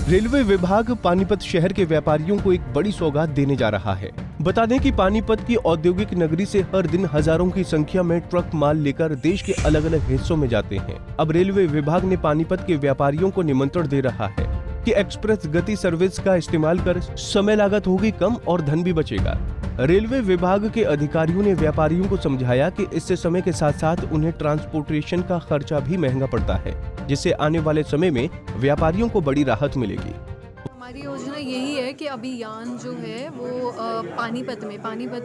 Railway विभाग पानीपत शहर के व्यापारियों को एक बड़ी सौगात देने जा रहा है। बता दें कि पानीपत की औद्योगिक नगरी से हर दिन हजारों की संख्या में ट्रक माल लेकर देश के अलग अलग हिस्सों में जाते हैं। अब रेलवे विभाग ने पानीपत के व्यापारियों को निमंत्रण दे रहा है कि एक्सप्रेस गति सर्विस का इस्तेमाल कर समय लागत होगी कम और धन भी बचेगा। रेलवे विभाग के अधिकारियों ने व्यापारियों को समझाया कि इससे समय के साथ साथ उन्हें ट्रांसपोर्टेशन का खर्चा भी महंगा पड़ता है, जिससे आने वाले समय में व्यापारियों को बड़ी राहत मिलेगी। हमारी योजना यही है कि अभी यान जो है वो पानीपत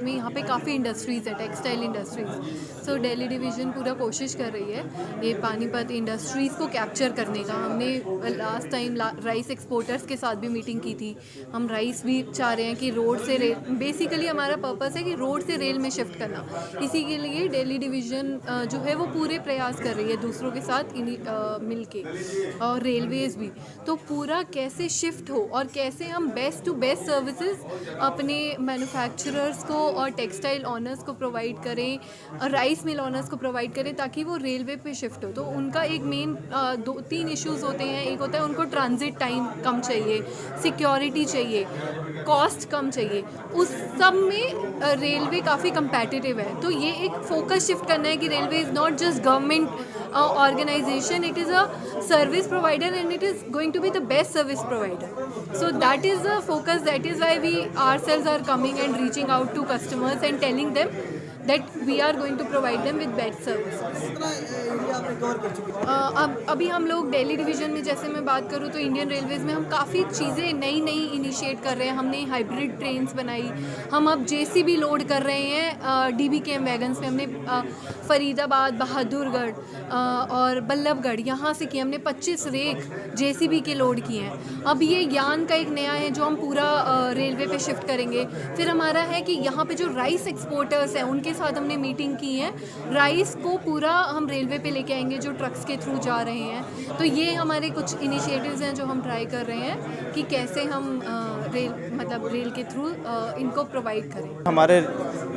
में यहाँ पे काफ़ी इंडस्ट्रीज़ है, टेक्सटाइल इंडस्ट्रीज़। सो दिल्ली डिवीज़न पूरा कोशिश कर रही है ये पानीपत इंडस्ट्रीज़ को कैप्चर करने का। हमने लास्ट टाइम राइस एक्सपोर्टर्स के साथ भी मीटिंग की थी। हम राइस भी चाह रहे हैं कि रोड से रेल, बेसिकली हमारा पर्पस है कि रोड से रेल में शिफ्ट करना। इसी के लिए दिल्ली डिवीज़न जो है वो पूरे प्रयास कर रही है दूसरों के साथ मिल के, और रेलवेज़ भी। तो पूरा कैसे शिफ्ट हो और कैसे हम बेस्ट टू बेस्ट सर्विसेज अपने मैन्युफैक्चरर्स को और टेक्सटाइल ऑनर्स को प्रोवाइड करें, राइस मिल ऑनर्स को प्रोवाइड करें, ताकि वो रेलवे पे शिफ्ट हो। तो उनका एक मेन 2-3 इश्यूज़ होते हैं। एक होता है उनको ट्रांजिट टाइम कम चाहिए, सिक्योरिटी चाहिए, कॉस्ट कम चाहिए। उस सब में रेलवे काफ़ी कंपेटिटिव है। तो ये एक फोकस शिफ्ट करना है कि railway is not just government organization, it is a service provider and it is going to be the best service provider. So that is the focus, that is why we ourselves are coming and reaching out to customers and telling them that we are going to provide them with best services. अब अभी हम लोग Delhi division में, जैसे मैं बात करूँ तो इंडियन रेलवेज़ में हम काफ़ी चीज़ें नई इनिशिएट कर रहे हैं। हमने हाइब्रिड ट्रेन्स बनाई, हम अब जेसीबी लोड कर रहे हैं डीबीकेएम वैगन्स में। हमने फरीदाबाद, बहादुरगढ़ और बल्लभगढ़ यहाँ से किए। हमने 25 रेक जेसीबी के लोड किए हैं। अब ये यान का एक नया है जो हम पूरा रेलवे पे शिफ्ट करेंगे। फिर हमारा है कि यहाँ पे जो राइस एक्सपोर्टर्स हैं उनके साथ हमने मीटिंग की है। राइस को पूरा हम रेलवे पे लेके आएंगे जो ट्रक्स के थ्रू जा रहे हैं। तो ये हमारे कुछ इनिशिएटिव्स हैं जो हम ट्राई कर रहे हैं कि कैसे हम रेल के थ्रू इनको प्रोवाइड करें। हमारे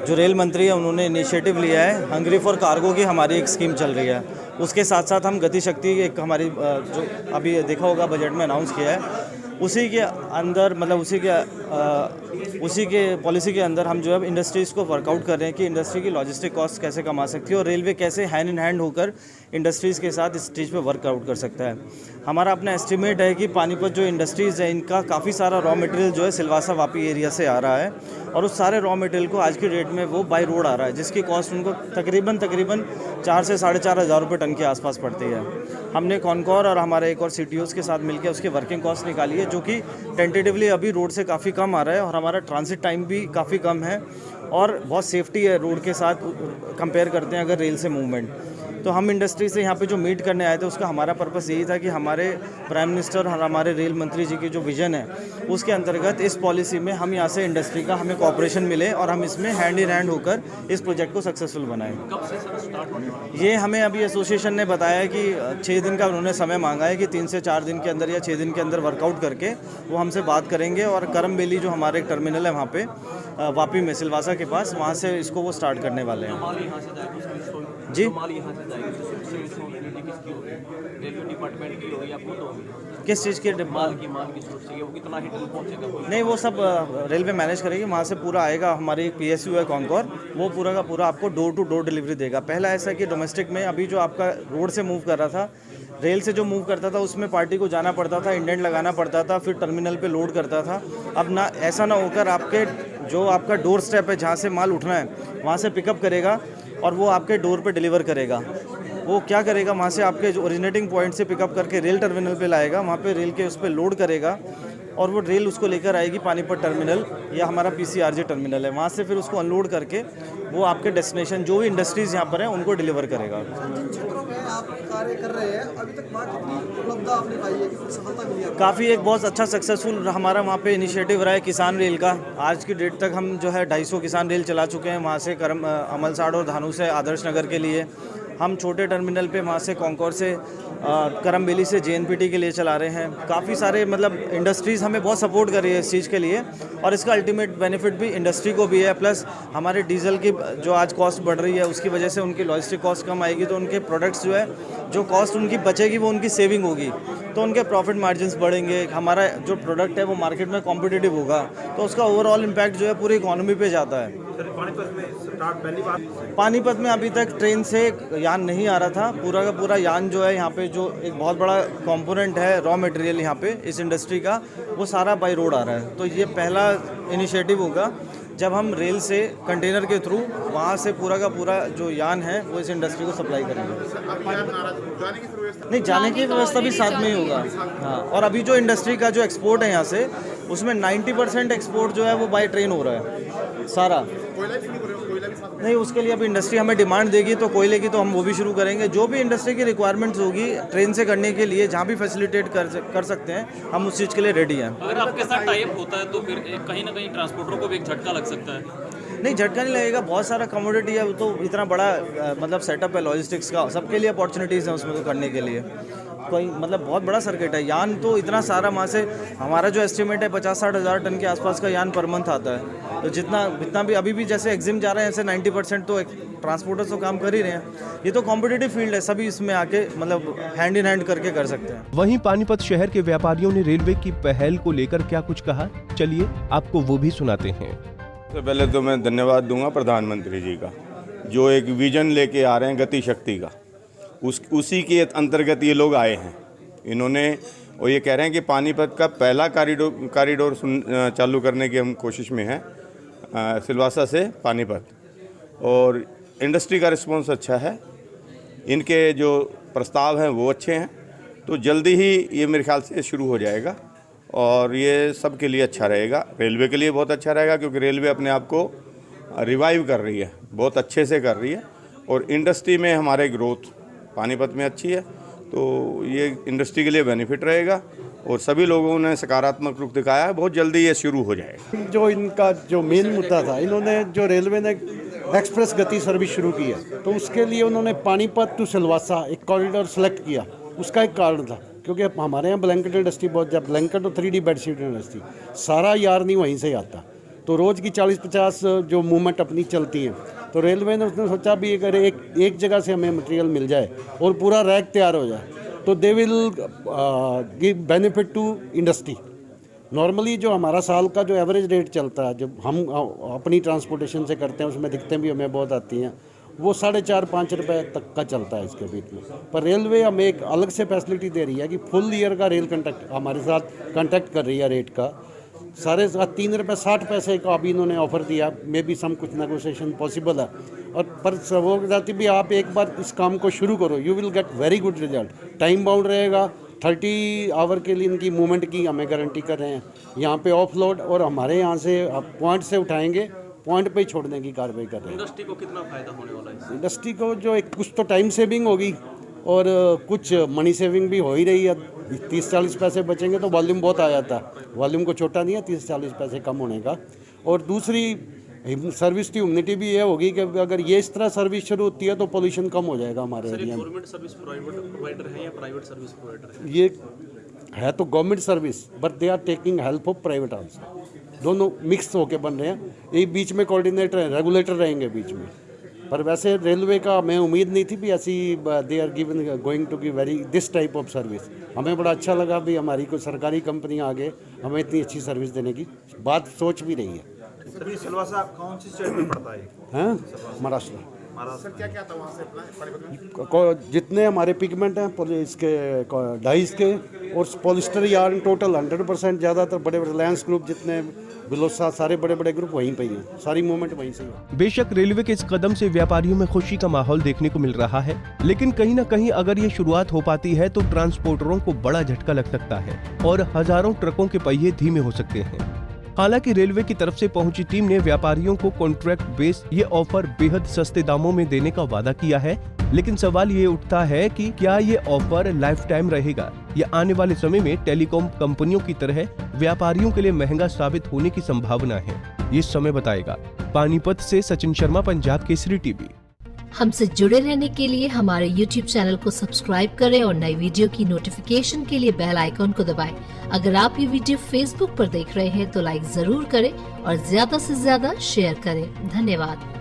जो रेल मंत्री है उन्होंने इनिशिएटिव लिया है, हंग्री फॉर कार्गो की हमारी एक स्कीम चल रही है। उसके साथ साथ हम गति शक्ति एक हमारी जो अभी देखा होगा बजट में अनाउंस किया है, उसी के अंदर मतलब उसी के पॉलिसी के अंदर हम जो है इंडस्ट्रीज़ को वर्कआउट कर रहे हैं कि इंडस्ट्री की लॉजिस्टिक कॉस्ट कैसे कमा सकती है और रेलवे कैसे हैंड इन हैंड होकर इंडस्ट्रीज़ के साथ इस चीज़ पे वर्कआउट कर सकता है। हमारा अपना एस्टिमेट है कि पानीपत जो इंडस्ट्रीज़ है इनका काफ़ी सारा रॉ मटेरियल जो है सिलवासा वापी एरिया से आ रहा है और उस सारे रॉ मटेरियल को आज की डेट में वो बाई रोड आ रहा है, जिसकी कॉस्ट उनको तकरीबन 4 से 4.5 हज़ार रुपये टन के आसपास पड़ती है। हमने कॉनकॉर और हमारे एक और सीटीओज़ के साथ मिलकर उसकी वर्किंग कॉस्ट निकाली है, जो कि टेंटेटिवली अभी रोड से काफ़ी कम आ रहा है और हमारा ट्रांसिट टाइम भी काफ़ी कम है और बहुत सेफ्टी है रोड के साथ कंपेयर करते हैं अगर रेल से मूवमेंट। तो हम इंडस्ट्री से यहाँ पे जो मीट करने आए थे उसका हमारा पर्पस यही था कि हमारे प्राइम मिनिस्टर और हमारे रेल मंत्री जी की जो विज़न है उसके अंतर्गत इस पॉलिसी में हम यहाँ से इंडस्ट्री का हमें कोऑपरेशन मिले और हम इसमें हैंड इन हैंड होकर इस प्रोजेक्ट को सक्सेसफुल बनाएं। कब से सर स्टार्ट होने वाला है? ये हमें अभी एसोसिएशन ने बताया कि 6 दिन का उन्होंने समय मांगा है कि 3 से 4 दिन के अंदर या 6 दिन के अंदर वर्कआउट करके वो हमसे बात करेंगे और करम बेली जो हमारे एक टर्मिनल है वहाँ पे वापी में सिलवासा के पास, वहाँ से इसको वो स्टार्ट करने वाले हैं। माल यहाँ से जाएगा जी, माल यहाँ से जाएगी तो रिस्पॉन्सिबिलिटी किसकी होगी? रेलवे डिपार्टमेंट की होगी, आपको तो होगी। किस चीज़ के माल की सोच चाहिए, वो कितना हिट पहुँचेगा? नहीं, वो सब रेलवे मैनेज करेगी, वहाँ से पूरा आएगा। हमारी एक PSU है कॉनकॉर, वो पूरा का पूरा आपको डोर टू डोर डिलीवरी देगा। पहला ऐसा कि डोमेस्टिक में अभी जो आपका रोड से मूव कर रहा था, रेल से जो मूव करता था उसमें पार्टी को जाना पड़ता था, इंडेंट लगाना पड़ता था, फिर टर्मिनल पे लोड करता था। अब ना ऐसा ना होकर आपके जो आपका डोर स्टेप है जहाँ से माल उठना है वहाँ से पिकअप करेगा और वो आपके डोर पे डिलीवर करेगा। वो क्या करेगा, वहाँ से आपके जो ओरिजिनेटिंग पॉइंट से पिकअप करके रेल टर्मिनल पे लाएगा, वहाँ पे रेल के उस पर लोड करेगा और वो रेल उसको लेकर आएगी पानीपत टर्मिनल या हमारा PCRJ टर्मिनल है, वहाँ से फिर उसको अनलोड करके वो आपके डेस्टिनेशन जो भी इंडस्ट्रीज़ यहाँ पर हैं उनको डिलीवर करेगा। जिन क्षेत्रों में आप कार्य कर रहे हैं अभी तक वहाँ कितनी उपलब्धता आपने पाई है, कितनी सफलता मिली है? काफ़ी एक बहुत अच्छा सक्सेसफुल हमारा वहाँ पे इनिशिएटिव रहा है किसान रेल का। आज की डेट तक हम जो है 250 किसान रेल चला चुके हैं, वहाँ से अमलसाड़ और धानु से आदर्श नगर के लिए हम छोटे टर्मिनल पे वहाँ से कॉन्कोर से करमबेली से JNPT के लिए चला रहे हैं। काफ़ी सारे मतलब इंडस्ट्रीज़ हमें बहुत सपोर्ट कर रही है इस चीज़ के लिए, और इसका अल्टीमेट बेनिफिट भी इंडस्ट्री को भी है। प्लस हमारे डीजल की जो आज कॉस्ट बढ़ रही है उसकी वजह से उनकी लॉजिस्टिक कॉस्ट कम आएगी, तो उनके प्रोडक्ट्स जो है जो कॉस्ट उनकी बचेगी वो उनकी सेविंग होगी, तो उनके प्रॉफिट मार्जिन्स बढ़ेंगे। हमारा जो प्रोडक्ट है वो मार्केट में कॉम्पिटिटिव होगा, तो उसका ओवरऑल इम्पैक्ट जो है पूरी इकोनॉमी पे जाता है। पानीपत में अभी तक ट्रेन से यान नहीं आ रहा था। पूरा का पूरा यान जो है यहाँ पे जो एक बहुत बड़ा कंपोनेंट है रॉ मटेरियल यहाँ पे इस इंडस्ट्री का, वो सारा बाई रोड आ रहा है। तो ये पहला इनिशिएटिव होगा जब हम रेल से कंटेनर के थ्रू वहाँ से पूरा का पूरा जो यान है वो इस इंडस्ट्री को सप्लाई करेंगे। नहीं, जाने की व्यवस्था भी साथ में ही होगा। हाँ, और अभी जो इंडस्ट्री का जो एक्सपोर्ट है यहाँ से, उसमें 90% एक्सपोर्ट जो है वो बाय ट्रेन हो रहा है सारा। नहीं, उसके लिए अभी इंडस्ट्री हमें डिमांड देगी तो कोयले की तो हम वो भी शुरू करेंगे। जो भी इंडस्ट्री की रिक्वायरमेंट्स होगी ट्रेन से करने के लिए, जहाँ भी फैसिलिटेट कर सकते हैं, हम उस चीज़ के लिए रेडी हैं। अगर आपके साथ टाइप होता है तो फिर कहीं ना कहीं ट्रांसपोर्टरों को भी एक झटका लग सकता है। नहीं, झटका नहीं लगेगा, बहुत सारा कमोडिटी है, वो तो इतना बड़ा मतलब सेटअप है लॉजिस्टिक्स का, सबके लिए अपॉर्चुनिटीज़ हैं उसमें तो करने के लिए। कोई मतलब बहुत बड़ा सर्किट है। यान तो इतना सारा वहाँ से हमारा जो एस्टिमेट है 50-60 हज़ार टन के आसपास का यान पर मंथ आता है। तो जितना भी अभी भी जैसे एग्जिम जा रहे हैं ऐसे 90% तो ट्रांसपोर्टर्स तो काम कर ही रहे हैं। ये तो कॉम्पिटिटिव फील्ड है, सभी इसमें आके मतलब हैंड इन हैंड करके कर सकते हैं। वहीं पानीपत शहर के व्यापारियों ने रेलवे की पहल को लेकर क्या कुछ कहा, चलिए आपको वो भी सुनाते हैं। सबसे पहले तो मैं धन्यवाद दूंगा प्रधानमंत्री जी का, जो एक विजन लेके आ रहे हैं गति शक्ति का, उसी के अंतर्गत ये लोग आए हैं इन्होंने, और ये कह रहे हैं कि पानीपत का पहला कॉरिडोर चालू करने की हम कोशिश में हैं, सिलवासा से पानीपत। और इंडस्ट्री का रिस्पांस अच्छा है, इनके जो प्रस्ताव हैं वो अच्छे हैं, तो जल्दी ही ये मेरे ख्याल से शुरू हो जाएगा और ये सब के लिए अच्छा रहेगा। रेलवे के लिए बहुत अच्छा रहेगा क्योंकि रेलवे अपने आप को रिवाइव कर रही है, बहुत अच्छे से कर रही है, और इंडस्ट्री में हमारे ग्रोथ पानीपत में अच्छी है, तो ये इंडस्ट्री के लिए बेनिफिट रहेगा और सभी लोगों ने सकारात्मक रुख दिखाया है। बहुत जल्दी ये शुरू हो जाएगा। जो इनका जो मेन मुद्दा था, इन्होंने जो रेलवे ने एक्सप्रेस गति सर्विस शुरू की है, तो उसके लिए उन्होंने पानीपत टू सिलवासा एक कॉरिडोर सेलेक्ट किया। उसका एक कारण था क्योंकि हमारे यहाँ ब्लैंकेट इंडस्ट्री बहुत, जब ब्लैंकेट और 3D बेडशीट इंडस्ट्री सारा यार नहीं वहीं से आता, तो रोज़ की 40-50 जो मूवमेंट अपनी चलती हैं, तो रेलवे ने उसने सोचा भी अगर एक जगह से हमें मटेरियल मिल जाए और पूरा रैक तैयार हो जाए तो they will give benefit to industry. Normally जो हमारा साल का जो एवरेज रेट चलता है, जब हम अपनी ट्रांसपोर्टेशन से करते हैं, उसमें दिक्कतें भी हमें बहुत आती हैं, वो 4.5-5 रुपये तक का चलता है इसके बीच में। पर रेलवे हमें एक अलग से फैसिलिटी दे रही है कि फुल ईयर का रेल कंट्रैक्ट हमारे साथ कंट्रैक्ट कर रही है रेट का, 3.60 रुपये का अभी इन्होंने ऑफ़र दिया। मे बी सम कुछ नेगोशिएशन पॉसिबल है, और पर वो जाती भी आप एक बार इस काम को शुरू करो, you will get very good result. Time bound रहेगा, 30 आवर के लिए इनकी मूवमेंट की हमें गारंटी कर रहे हैं यहाँ पे ऑफ लोड, और हमारे यहाँ से आप पॉइंट से उठाएंगे, पॉइंट पे ही छोड़ने की कार्रवाई कर रहे हैं। इंडस्ट्री को कितना फायदा होने वाला है? इंडस्ट्री को जो एक कुछ तो टाइम सेविंग होगी और कुछ मनी सेविंग भी हो ही रही है। 30-40 पैसे बचेंगे तो वॉल्यूम बहुत आ जाता है, वॉल्यूम को छोटा नहीं है 30-40 पैसे कम होने का। और दूसरी सर्विस की ह्यूमिनिटी भी ये होगी कि अगर ये इस तरह सर्विस शुरू होती है तो पोल्यूशन कम हो जाएगा हमारे एरिया में। गवर्नमेंट सर्विस प्रोवाइडर है या प्राइवेट सर्विस प्रोवाइडर है? ये है तो government service, but they are taking help of private also, दोनों मिक्स होके बन रहे हैं। ये बीच में कोऑर्डिनेटर हैं, रेगुलेटर रहेंगे बीच में। पर वैसे रेलवे का हमें उम्मीद नहीं थी भी ऐसी they are given going to give very this type of service. हमें बड़ा अच्छा लगा भी हमारी कोई सरकारी कंपनी आगे हमें इतनी अच्छी सर्विस देने की बात सोच भी रही है। सिलवासा कौन सी स्टेट में पड़ता है? हैं, महाराष्ट्र। सर क्या क्या था वहाँ से अपना? जितने हमारे पिगमेंट हैं इसके डाइस के और पॉलिस्टर यार्न टोटल 100%, ज़्यादातर बड़े बड़े रिलायंस ग्रुप जितने बिलोसा सारे बड़े बड़े ग्रुप वहीं पे ही हैं, सारी मूवमेंट वहीं से है। बेशक रेलवे के इस कदम से व्यापारियों में खुशी का माहौल देखने को मिल रहा है, लेकिन कहीं न कहीं अगर ये शुरुआत हो पाती है तो ट्रांसपोर्टरों को बड़ा झटका लग सकता है और हजारों ट्रकों के पहिए धीमे हो सकते हैं। हालांकि रेलवे की तरफ से पहुंची टीम ने व्यापारियों को कॉन्ट्रैक्ट बेस ये ऑफर बेहद सस्ते दामों में देने का वादा किया है, लेकिन सवाल ये उठता है कि क्या ये ऑफर लाइफ टाइम रहेगा या आने वाले समय में टेलीकॉम कंपनियों की तरह व्यापारियों के लिए महंगा साबित होने की संभावना है। ये समय बताएगा। पानीपत से सचिन शर्मा, पंजाब केसरी टीवी। हमसे जुड़े रहने के लिए हमारे YouTube चैनल को सब्सक्राइब करें और नई वीडियो की नोटिफिकेशन के लिए बेल आइकॉन को दबाएं। अगर आप ये वीडियो Facebook पर देख रहे हैं तो लाइक जरूर करें और ज्यादा से ज्यादा शेयर करें। धन्यवाद।